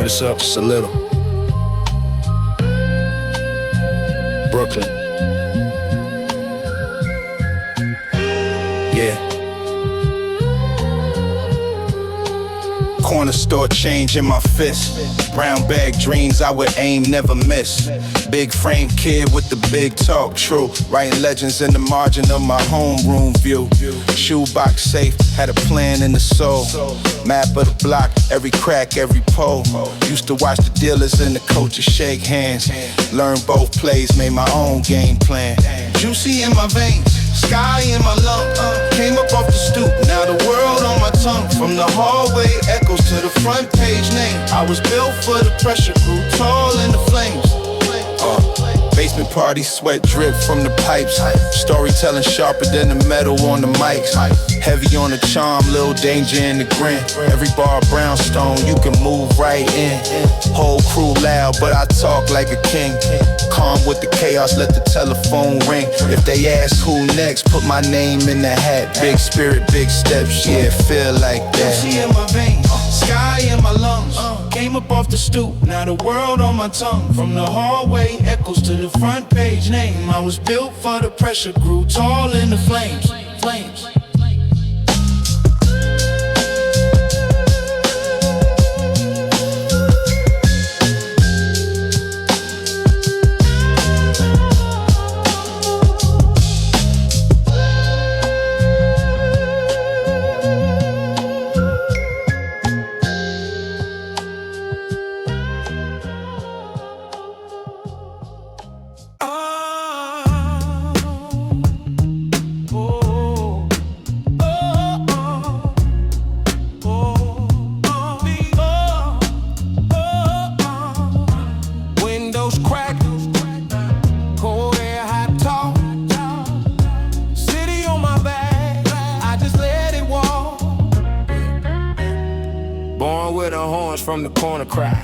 Turn this up just a little. Brooklyn. Yeah. Corner store change in my fist. Brown bag dreams I would aim, never miss. Big frame kid with the big talk, true. Writing legends in the margin of my homeroom view. Shoebox safe, had a plan in the soul. Map of the block, every crack, every pole. Used to watch the dealers and the coaches shake hands. Learn both plays, made my own game plan. Juicy in my veins, sky in my lungs. Came up off the stoop, now the world on my tongue. From the hallway echoes to the front page name. I was built for the pressure, grew tall in the flames. Basement party, sweat drip from the pipes. Storytelling sharper than the metal on the mics. Heavy on the charm, little danger in the grin. Every bar brownstone, you can move right in. Whole crew loud, but I talk like a king. Calm with the chaos, let the telephone ring. If they ask who next, put my name in the hat. Big spirit, big steps, yeah, feel like that. Juicy in my veins, sky in my lungs. Came up off the stoop, now the world on my tongue. From the hallway echoes to the front page name. I was built for the pressure, grew tall in the flames. From the corner cry.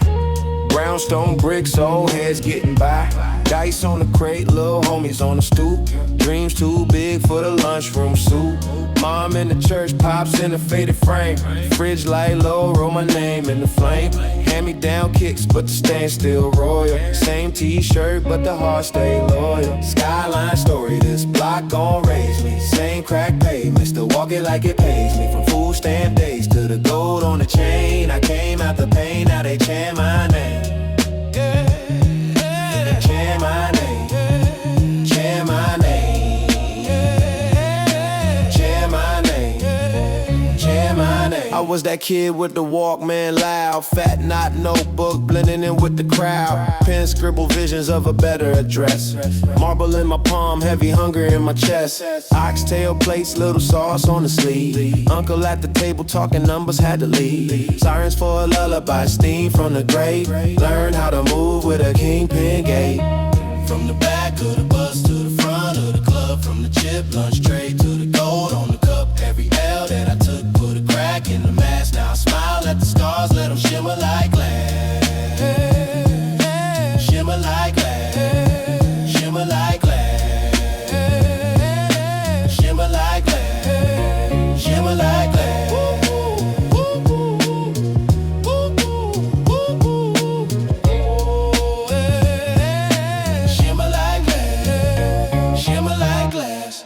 Brownstone bricks, old heads getting by. Dice on the crate, little homies on the stoop. Dreams too big for the lunchroom soup. Mom in the church, pops in a faded frame. Fridge light low, roll my name in the flame. Hand-me-down kicks, but the stand still royal. Same t-shirt, but the heart stay loyal. Skyline story, this block gon' raise me. Same crack pavement, still walk it like it pays me. From food stamp days to the gold on the chain. I came out the pain, now they chant my name. They chant my name. Chant my name. Chant my name. Chant my name. I was that kid with the Walkman loud. Fat knot notebook blending in with the crowd. Pen scribble visions of a better address. Marble in my palm, heavy hunger in my chest. Oxtail plates, little sauce on the sleeve. Uncle at the table talking numbers, had to leave. Sirens for a lullaby, steam from the grave. Learn how to move with a kingpin gate. From the back of the bus to the front of the club. From the chip lunch tray to the gold on the cup. Every L that I took put a crack in the mask. Now I smile at the stars, let them shimmer like glass. Shimmer like glass. Shimmer like glass. Shimmer like glass. Shimmer like glass. Shimmer like glass. Shimmer like glass.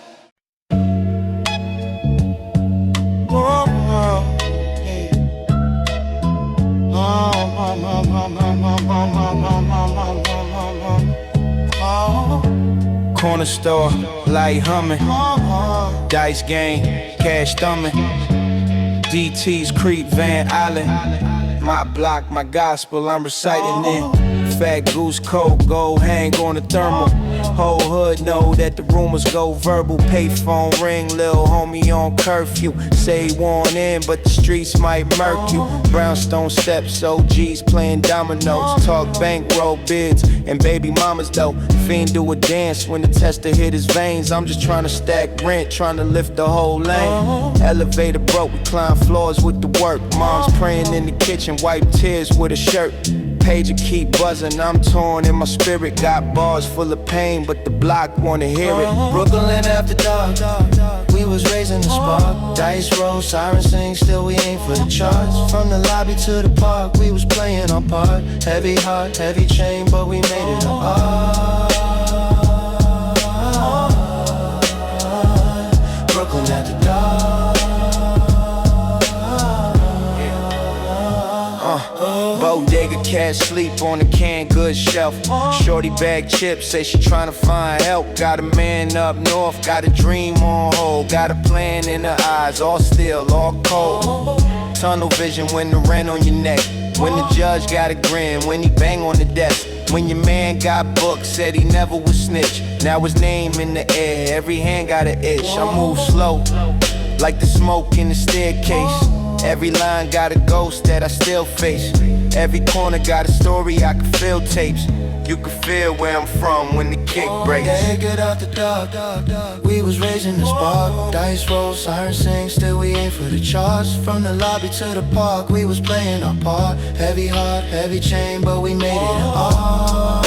Corner store, light humming. Dice game, cash thumbing. DT's Creek, Van Island. My block, my gospel, I'm reciting it. Fat goose coat, gold hang on the thermal. Whole hood know that the rumors go verbal. Payphone ring, lil' homie on curfew. Say warn in, but the streets might murk you. Brownstone steps, OGs playing dominoes. Talk bankroll bids and baby mamas though. Fiend do a dance when the tester hit his veins. I'm just trying to stack rent, trying to lift the whole lane. Elevator broke, we climb floors with the work. Mom's praying in the kitchen, wipe tears with a shirt. pager keep buzzing, I'm torn in my spirit. Got bars full of pain, but the block wanna hear it. Brooklyn after dark, we was raising the spark. Dice roll, siren sing, still we ain't for the charts. From the lobby to the park, we was playing our part. Heavy heart, heavy chain, but we made it apart. Brooklyn after dark. Bodega cat sleep on the canned goods shelf. Shorty bag chips, say she tryna find help. Got a man up north, got a dream on hold. Got a plan in her eyes, all still, all cold. Tunnel vision when the rent on your neck. When the judge got a grin, when he bang on the desk. When your man got booked, said he never would snitch. Now his name in the air, every hand got an itch. I move slow, like the smoke in the staircase. Every line got a ghost that I still face. Every corner got a story, I can feel tapes. You can feel where I'm from when the kick breaks. Yeah, get out the dark. We was raising the spark. Dice roll, siren sing, still we ain't for the charts. From the lobby to the park, we was playing our part. Heavy heart, heavy chain, but we made it apart.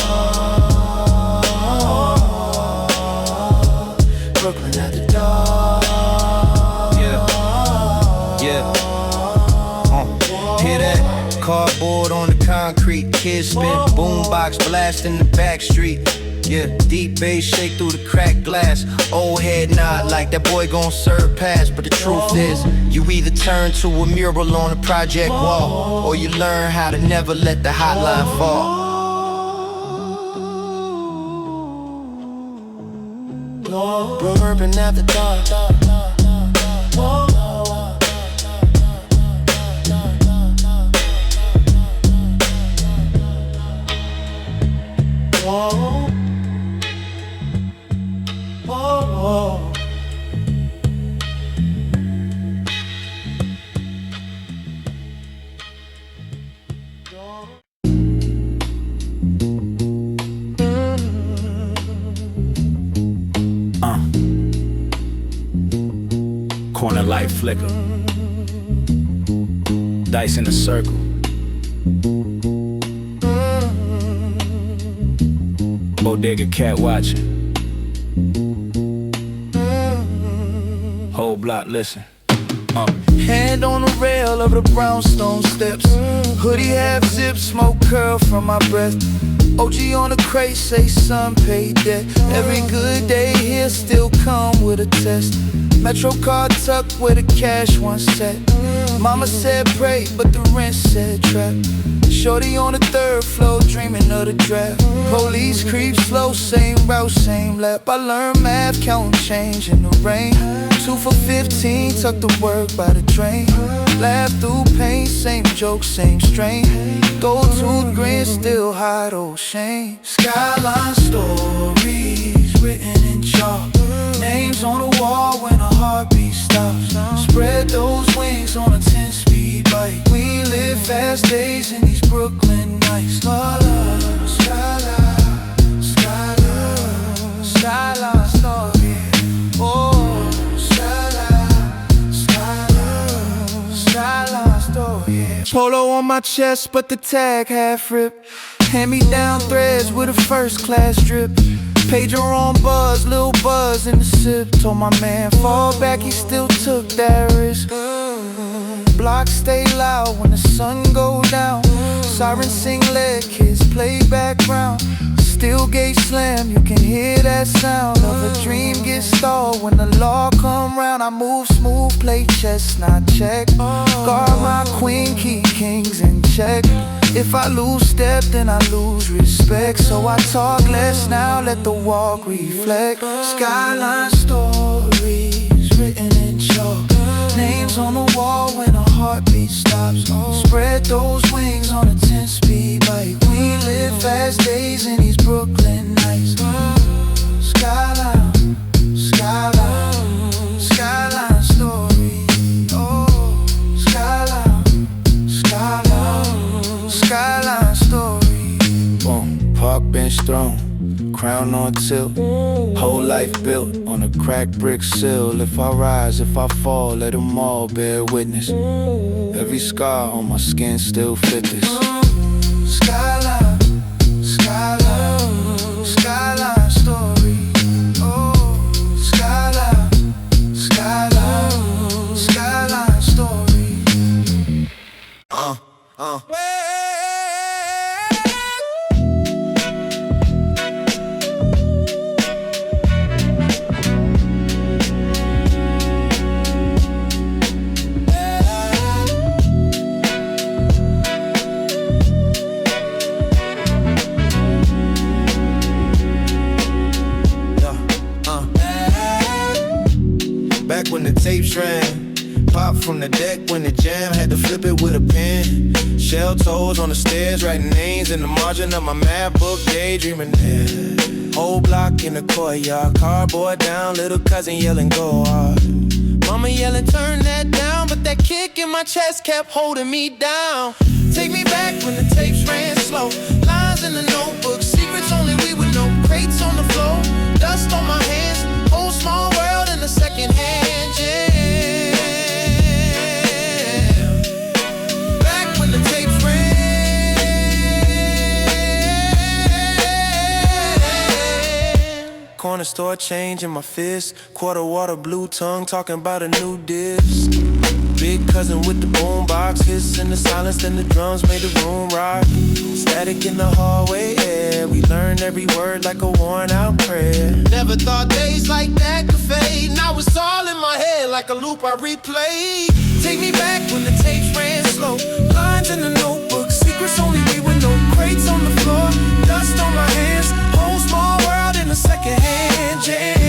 Brooklyn at the dark. Hear that? Cardboard on the concrete, kids spin, boombox blast in the back street. Yeah, deep bass shake through the cracked glass. Old head nod like that boy gon' serve pass. But the truth is, you either turn to a mural on a project wall, or you learn how to never let the hotline fall. Urban after dark. Corner light flicker, dice in a circle. Bodega cat watching. Whole block listen. Hand on the rail of the brownstone steps. Hoodie half zip, smoke curl from my breath. OG on the crate, say son paid debt. Every good day here still come with a test. Metro card tucked where the cash once sat. Mama said pray, but the rent said trap. Shorty on the third floor, dreaming of the draft. Police creep slow, same route, same lap. I learned math, counting change in the rain. 2 for 15, tuck the work by the drain. Laugh through pain, same joke, same strain. Gold tooth grin, still hide old shame. Skyline stories written in chalk. Names on the wall when a heartbeat stops. Spread those wings on a 10-speed bike. We live fast days in these Brooklyn nights. Skyline, skyline, skyline, skyline story. Oh, skyline, skyline, skyline story. Polo on my chest, but the tag half ripped. Hand-me-down threads with a first-class drip. Pager on buzz, little buzz in the sip. Told my man fall back, he still took that risk. Blocks stay loud when the sun go down. Sirens sing, let kids play background. Steel gate slam, you can hear that sound of a dream get stalled when the law come round. I move smooth, play chess, not check. Guard my queen, keep kings in check. If I lose step, then I lose respect. So I talk less now, let the walk reflect. Skyline stories written in chalk. Names on the wall when a heartbeat stops. Spread those wings on a 10-speed bike. We live fast days in these Brooklyn nights. Skyline, skyline, skyline story. Oh, skyline, skyline, skyline story. Boom, park bench throne, crown on tilt. Whole life built on a cracked brick sill. If I rise, if I fall, let them all bear witness. Every scar on my skin still fit this. Sky back when the tapes ran. Pop from the deck when the jam, had to flip it with a pen. Shell toes on the stairs, writing names in the margin of my map book, daydreaming there. Whole block in the courtyard, cardboard down, little cousin yelling go hard. Mama yelling turn that down, but that kick in my chest kept holding me down. Take me back when the tapes ran slow, lines in the notebook, secrets only we would know. Crates on the floor, dust on my hands, whole small world in a second hand jam. Back when the tapes ran. Corner store change in my fist, quarter water, blue tongue, talking about a new disc. Big cousin with the boombox, hiss in the silence, then the drums made the room rock. Static in the hallway, yeah, we learned every word like a worn out prayer. Never thought days like that could fade, now it's all in my head like a loop I replay. Take me back when the tapes ran slow, lines in the notebook, secrets only we would know. Crates on the floor, dust on my hands, whole small world in a second hand jam.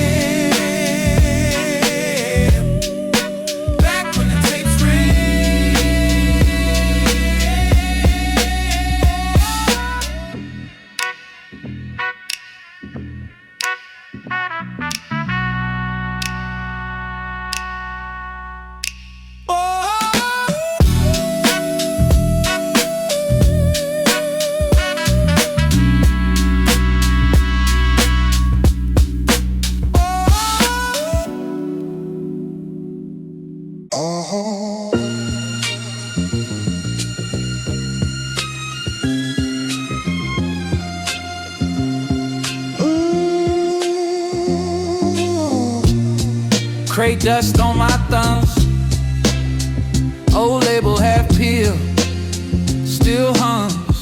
Crate dust on my thumbs, old label half peeled, still hums.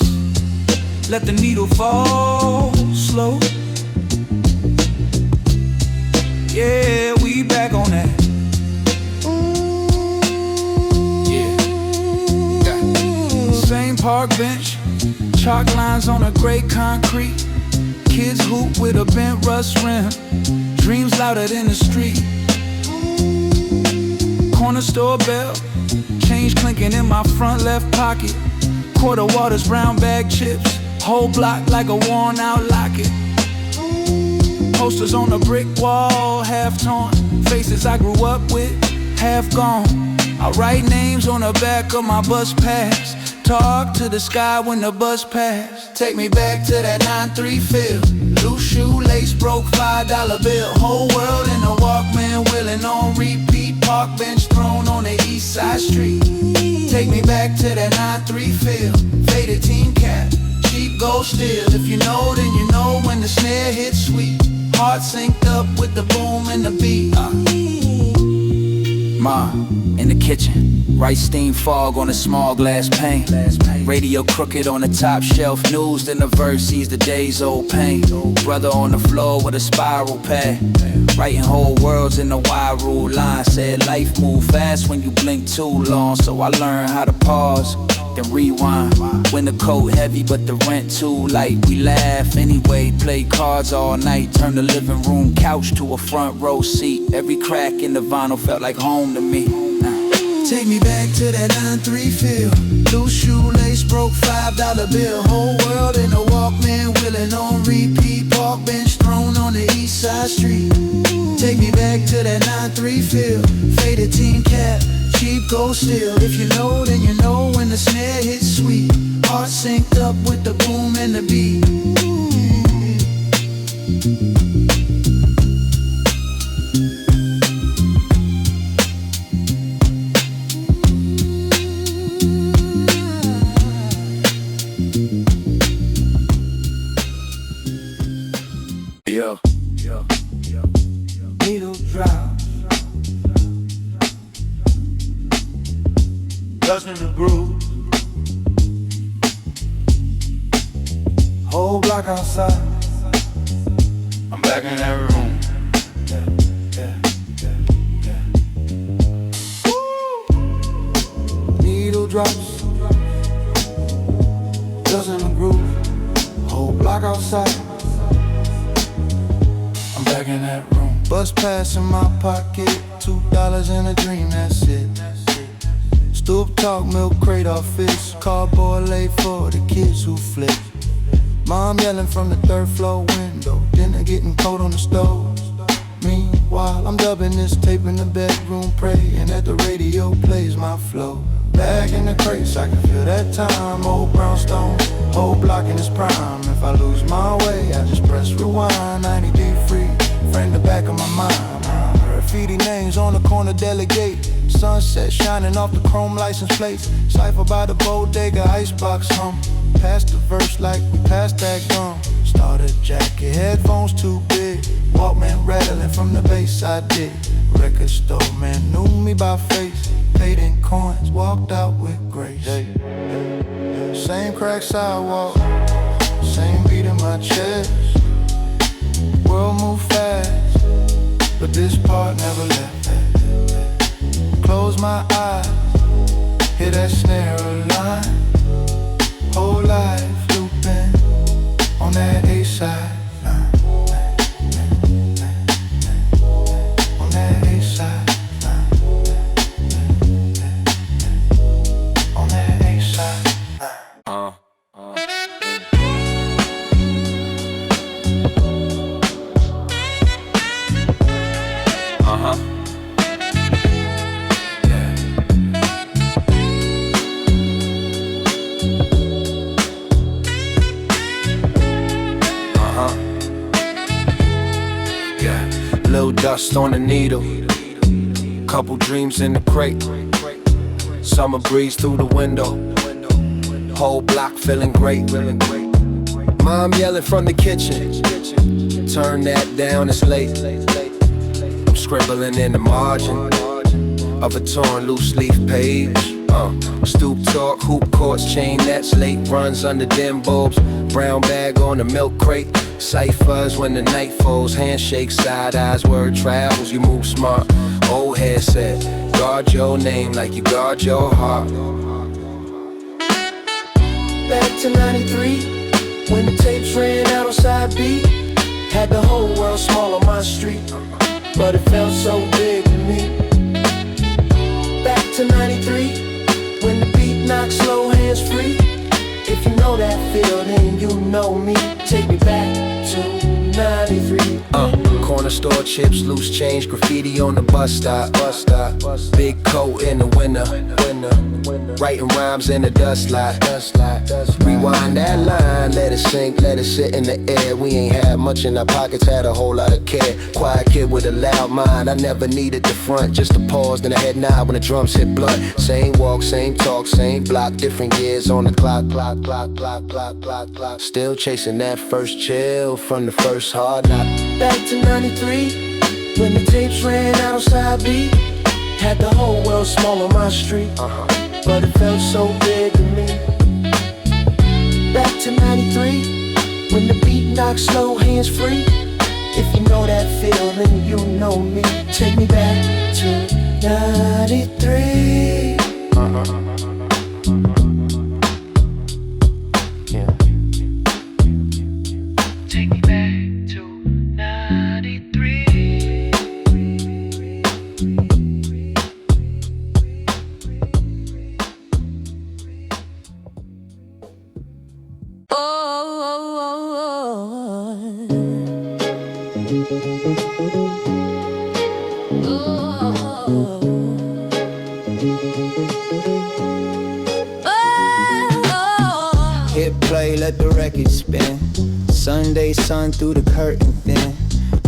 Let the needle fall slow. Yeah, we back on that. Yeah. Same park bench, chalk lines on a gray concrete. Kids hoop with a bent rust rim, dreams louder than the street. Corner store bell, change clinking in my front left pocket. Quarter waters, brown bag chips, whole block like a worn out locket. Posters on the brick wall, half torn. Faces I grew up with, half gone. I write names on the back of my bus pass. Talk to the sky when the bus pass. Take me back to that 9-3 field. Loose shoelace, broke $5 bill. Whole world in a Walkman, wheeling on repeat. Park bench thrown on the east side street. Take me back to that 9-3 field. Faded team cap, cheap gold steel. If you know, then you know when the snare hits sweet. Heart synced up with the boom and the beat. Ma, in the kitchen, rice steam fog on a small glass pane. Radio crooked on the top shelf, news in the verse sees the day's old pain. Brother on the floor with a spiral pad, writing whole worlds in the wide rule line. Said life move fast when you blink too long, so I learned how to pause, then rewind. When the coat heavy but the rent too light, we laugh anyway, play cards all night. Turn the living room couch to a front row seat. Every crack in the vinyl felt like home to me. Take me back to that 9-3 field. Loose shoelace, broke $5 bill. Whole world in a Walkman, wheeling on repeat. Park bench thrown on the east side street. Take me back to that 9-3 field. Faded team cap, cheap gold steel. If you know, then you know when the snare hits sweet. Heart synced up with the boom and the beat. Needle drop, dust in the groove. Whole block outside, I'm back in that room. Needle drops, dust in the groove. Whole block outside, I'm back in that room. Bus pass in my pocket, $2 and a dream, that's it. Stoop talk, milk crate office, cardboard late for the kids who flip. Mom yelling from the third floor window, dinner getting cold on the stove. Meanwhile, I'm dubbing this tape in the bedroom, praying that the radio plays my flow. Back in the crates, I can feel that time. Old brownstone, whole block in its prime. If I lose my way, I just press rewind. 90D free, frame the back of my mind. Graffiti names on the corner delegate. Sunset shining off the chrome license plates. Cypher by the bodega, icebox hum. Past the verse like we passed that gum. Starter jacket, headphones too big. Walkman rattling from the bass I did. Record store man knew me by face. Paid in coins, walked out with grace. Same cracked sidewalk, same beat in my chest. World move fast, but this part never left. Close my eyes, hear that snare line. Whole life looping on that A-side. On that A-side. On that A-side. Little dust on the needle, couple dreams in the crate. Summer breeze through the window, whole block feeling great. Mom yelling from the kitchen, turn that down, it's late. I'm scribbling in the margin of a torn loose leaf page. Stoop talk, hoop courts, chain nets, late runs under dim bulbs. Brown bag on the milk crate. Ciphers when the night falls, handshakes, side eyes, word travels, you move smart. Old head said, guard your name like you guard your heart. Back to 93, when the tapes ran out on side B. Had the whole world small on my street, but it felt so big to me. Back to 93, when the beat knocks slow, hands free. If you know that feel, then you know me. Take me back to 93. Corner store chips, loose change, graffiti on the bus stop. Big coat in the winter. Writing rhymes in the dust lot. Rewind that line, let it sink, let it sit in the air. We ain't had much in our pockets, had a whole lot of care. Quiet kid with a loud mind, I never needed the front, just a pause, then a head nod when the drums hit blood. Same walk, same talk, same block, different years on the clock. Still chasing that first chill from the first hard knock. Back to 93, when the tapes ran out on side B. Had the whole world small on my street, but it felt so big to me. Back to 93, when the beat knocks slow, hands free. If you know that feeling, you know me. Take me back to 93. Take me back to 93. Hit play, let the record spin. Sunday sun through the curtain thin.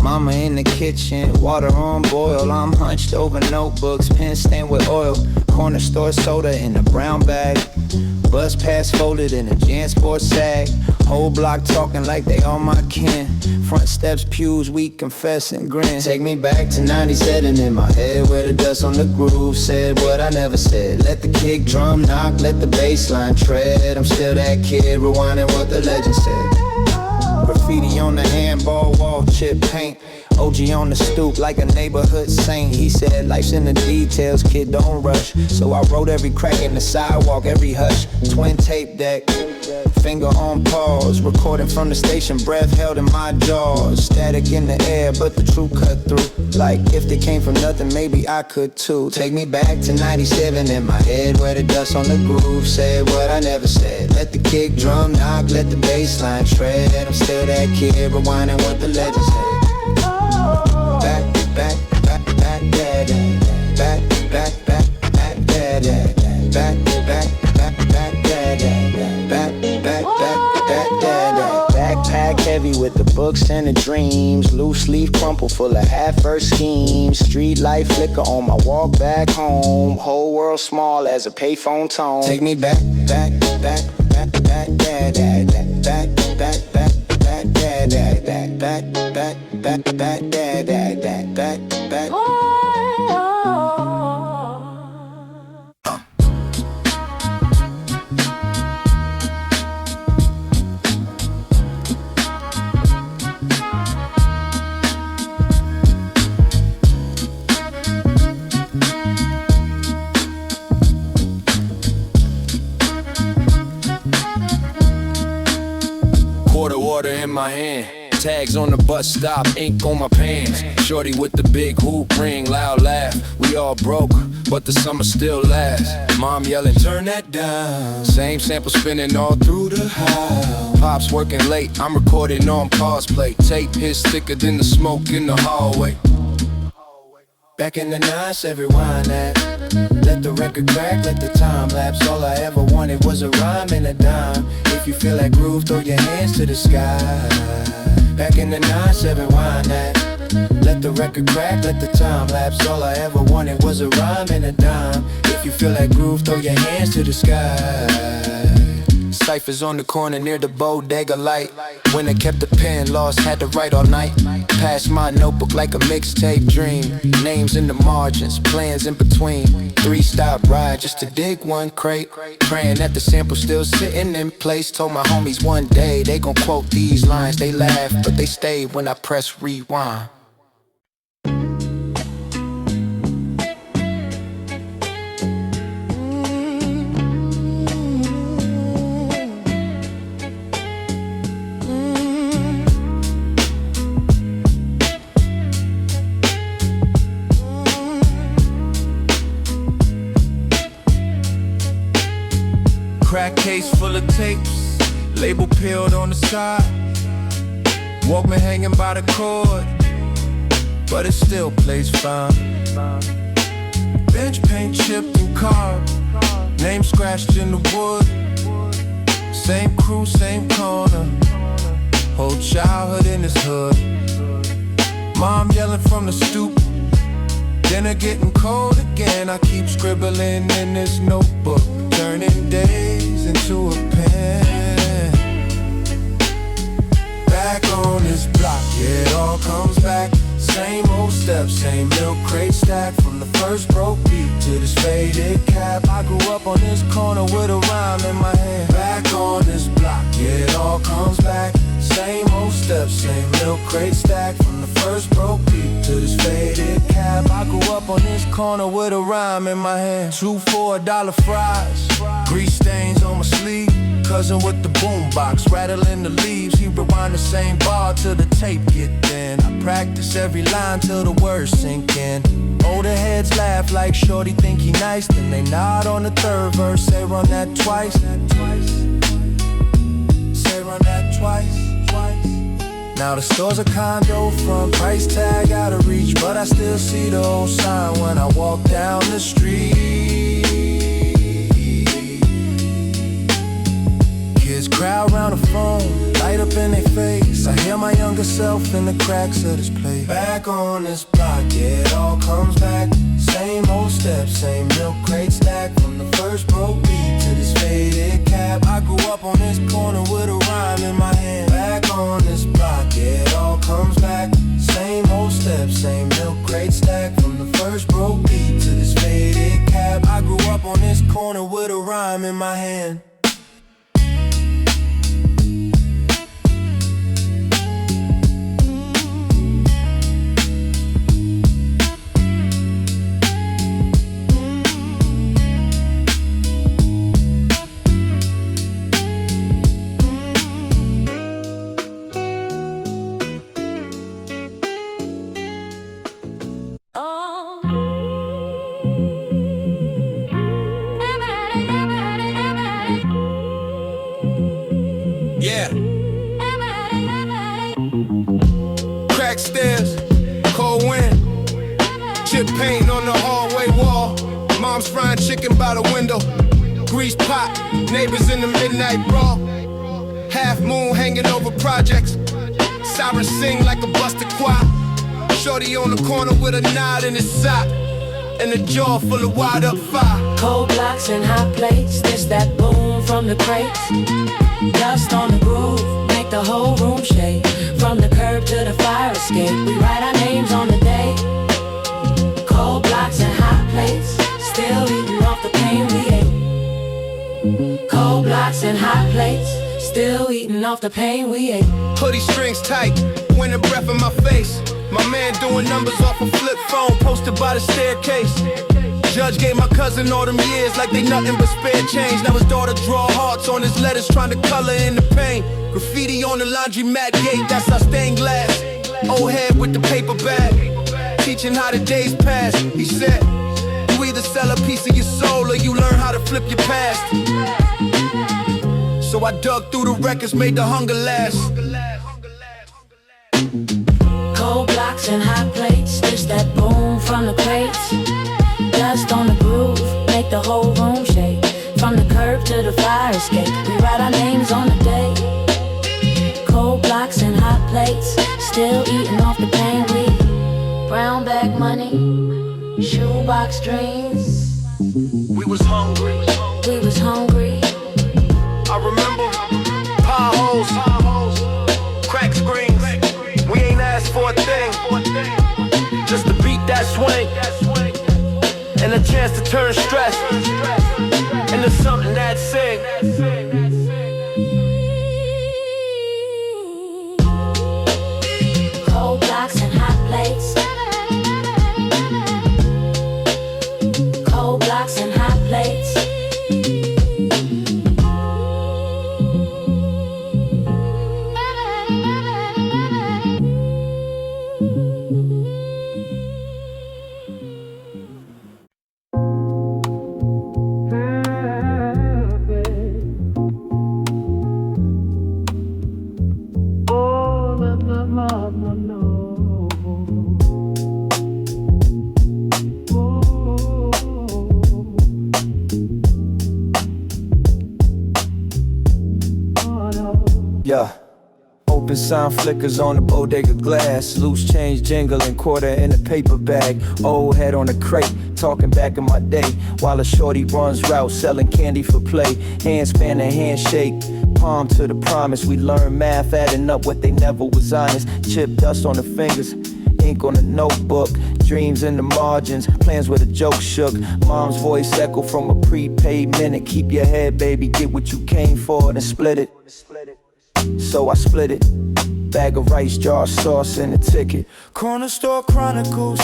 Mama in the kitchen, water on boil. I'm hunched over notebooks, pen stained with oil. Corner store soda in a brown bag. Bus pass folded in a JanSport sag. Whole block talking like they all my kin. Front steps, pews, we confess and grin. Take me back to 97 in my head, where the dust on the groove said what I never said. Let the kick drum knock, let the bass line tread. I'm still that kid, rewinding what the legend said. Graffiti on the handball wall, chip paint. OG on the stoop like a neighborhood saint. He said life's in the details, kid, don't rush. So I wrote every crack in the sidewalk, every hush. Twin tape deck, finger on pause. Recording from the station, breath held in my jaws. Static in the air, but the truth cut through. Like if they came from nothing, maybe I could too. Take me back to 97 in my head, where the dust on the groove said what I never said. Let the kick drum knock, let the bass line shred. I'm still that kid, rewinding what the legend said. Back, back, back, back, back, back, back, back, back, back, back, back, back, backpack heavy with the books and the dreams. Loose leaf crumple full of half-verse schemes. Street light flicker on my walk back home. Whole world small as a payphone tone. Take me back, back, back, back, back, back, back, back, back, back, back, back, back, back, back, back, back, back. Quarter water in my hand, tags on the bus stop, ink on my pants. Shorty with the big hoop ring, loud laugh. We all broke, but the summer still lasts. Mom yelling, turn that down. Same sample spinning all through the house. Pops working late, I'm recording on pause play. Tape hits thicker than the smoke in the hallway. Back in the 90's, rewind that. Let the record crack, let the time lapse. All I ever wanted was a rhyme and a dime. If you feel that groove, throw your hands to the sky. Back in the 90's, rewind that. Let the record crack, let the time lapse. All I ever wanted was a rhyme and a dime. If you feel that groove, throw your hands to the sky. Ciphers on the corner near the bodega light. When I kept the pen, lost, had to write all night. Passed my notebook like a mixtape dream. Names in the margins, plans in between. 3-stop ride just to dig one crate. Praying that the sample's still sitting in place. Told my homies one day they gon' quote these lines. They laughed, but they stayed when I press rewind. Crack case full of tapes, label peeled on the side. Walkman hanging by the cord, but it still plays fine. Bench paint chipped and carved, name scratched in the wood. Same crew, same corner, whole childhood in this hood. Mom yelling from the stoop, dinner getting cold again. I keep scribbling in this notebook, turning days into a pen. Back on this block, yeah, it all comes back. Same old steps, same milk crate stack. From the first broke beat to this faded cap. I grew up on this corner with a rhyme in my hand. Back on this block, yeah, it all comes back. Same old steps, same milk crate stack. From the first broke beat to this faded cap. I grew up on this corner with a rhyme in my hand. 2 for $1 fries, grease stains on my sleeve. Cousin with the boombox, rattling the leaves. He rewind the same bar till the tape get thin. I practice every line till the words sink in. Older heads laugh like shorty think he nice. Then they nod on the third verse, say run that twice. Say run that twice. Now the store's a condo front, price tag out of reach, but I still see the old sign when I walk down the street. Kids crowd round the phone, light up in their face. I hear my younger self in the cracks of this place. Back on this block, yeah, it all comes back. Same old steps, same milk crate stack. From the first broke beat to this faded cap. I grew up on this corner with a rhyme in my hand. Back on this block, yeah, it all comes back. Same old steps, same milk crate stack. From the first broke beat to this faded cap. I grew up on this corner with a rhyme in my hand. Chip paint on the hallway wall. Mom's frying chicken by the window. Grease pot, neighbors in the midnight brawl. Half moon hanging over projects. Sirens sing like a busted choir. Shorty on the corner with a nod in his sock. And a jaw full of wide up fire. Cold blocks and hot plates, there's that boom from the crates. Dust on the groove, make the whole room shake. From the curb to the fire escape, we write our names on the day. Cold blocks and hot plates, still eating off the pain we ate. Cold blocks and hot plates, still eating off the pain we ate. Hoodie strings tight, winter breath in my face. My man doing numbers off a flip phone, posted by the staircase. Judge gave my cousin all them years like they nothing but spare change. Now his daughter draw hearts on his letters, trying to color in the pain. Graffiti on the laundromat gate, that's our stained glass. Old head with the paper bag, teaching how the days pass. He said, you either sell a piece of your soul or you learn how to flip your past. So I dug through the records, made the hunger last. Cold blocks and hot plates, there's that boom from the crates. Dust on the groove, make the whole room shake. From the curb to the fire escape, we write our names on the day. Cold blocks and hot plates, still eating off the pain we. Brown bag money, shoebox dreams. We was hungry. We was hungry. I remember potholes, crack screens. We ain't asked for a thing, just to beat that swing. And a chance to turn stress into something that sing. Cold blocks and hot plates. Cold blocks and hot plates. Yeah. Open sign flickers on the bodega glass. Loose change jingling, quarter in a paper bag. Old head on a crate, talking back in my day. While a shorty runs route, selling candy for play. Handspan and handshake, palm to the promise. We learn math, adding up what they never was honest. Chip dust on the fingers, ink on the notebook. Dreams in the margins, plans where the joke shook. Mom's voice echo from a prepaid minute. Keep your head, baby, get what you came for, then split it. So I split it. Bag of rice, jar sauce, and a ticket. Corner store chronicles,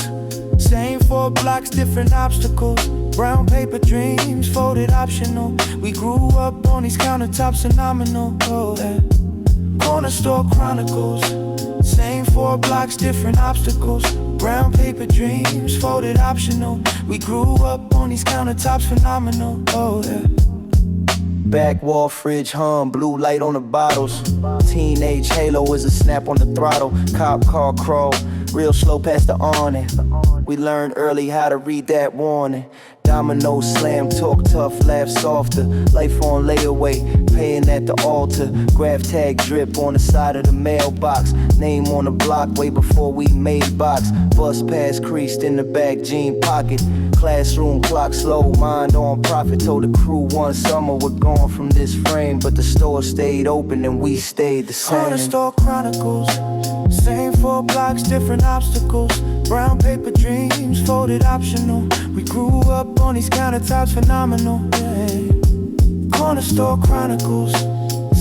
same 4 blocks, different obstacles. Brown paper dreams, folded optional. We grew up on these countertops, phenomenal. Oh, yeah. Corner store chronicles, same 4 blocks, different obstacles. Brown paper dreams, folded optional. We grew up on these countertops, phenomenal. Oh, yeah. Back wall fridge hum, blue light on the bottles. Teenage halo is a snap on the throttle. Cop car crawl, real slow past the awning. We learned early how to read that warning. Domino slam, talk tough, laugh softer. Life on layaway, paying at the altar. Graph tag drip on the side of the mailbox. Name on the block way before we made box. Bus pass creased in the back jean pocket. Classroom clock slow, mind on profit. Told the crew one summer we're gone from this frame, but the store stayed open and we stayed the same. Corner store chronicles, same 4 blocks, different obstacles. Brown paper dreams, folded optional. We grew up on these countertops, phenomenal. Yeah. Corner store chronicles,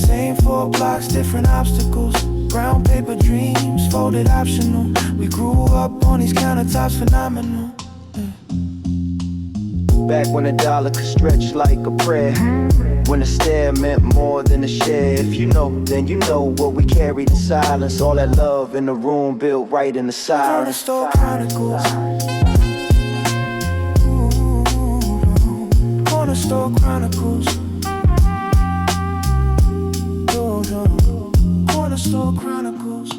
same 4 blocks, different obstacles. Brown paper dreams, folded optional. We grew up on these countertops, phenomenal. Back when a dollar could stretch like a prayer. When a stare meant more than a share. If you know, then you know what we carried in silence. All that love in the room built right in the Corner silence. store chronicles. Corner store chronicles. Corner store chronicles.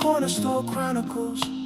Corner store Store Chronicles.